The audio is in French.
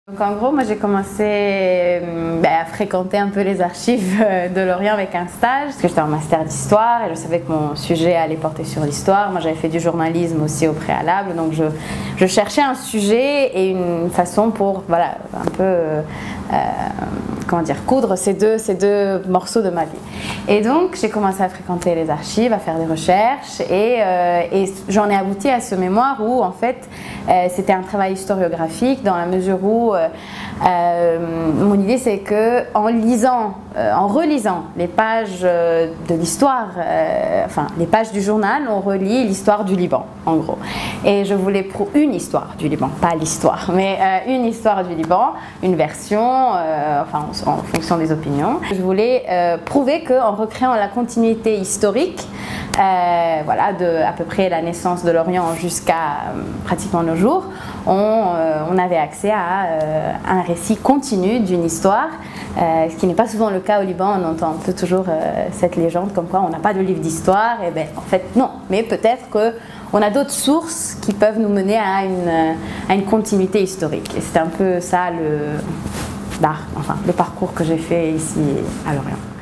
Donc en gros, moi j'ai commencé à fréquenter un peu les archives de Lorient avec un stage, parce que j'étais en master d'histoire et je savais que mon sujet allait porter sur l'histoire. Moi j'avais fait du journalisme aussi au préalable, donc je cherchais un sujet et une façon pour, voilà, un peu, comment dire, coudre ces deux morceaux de ma vie. Et donc j'ai commencé à fréquenter les archives, à faire des recherches et j'en ai abouti à ce mémoire où en fait c'était un travail historiographique dans la mesure où mon idée c'est que en relisant les pages de l'histoire, enfin les pages du journal, on relit l'histoire du Liban en gros. Et je voulais une histoire du Liban, pas l'histoire, mais une histoire du Liban, une version, enfin en fonction des opinions. Je voulais prouver qu'en recréant la continuité historique, voilà, de à peu près la naissance de l'Orient jusqu'à pratiquement nos jours, on avait accès à un récit continu d'une histoire, ce qui n'est pas souvent le cas au Liban. On entend un peu toujours cette légende comme quoi on n'a pas de livre d'histoire. Et bien en fait non, mais peut-être qu'on a d'autres sources qui peuvent nous mener à une continuité historique. Et c'est un peu ça le parcours que j'ai fait ici à Lorient.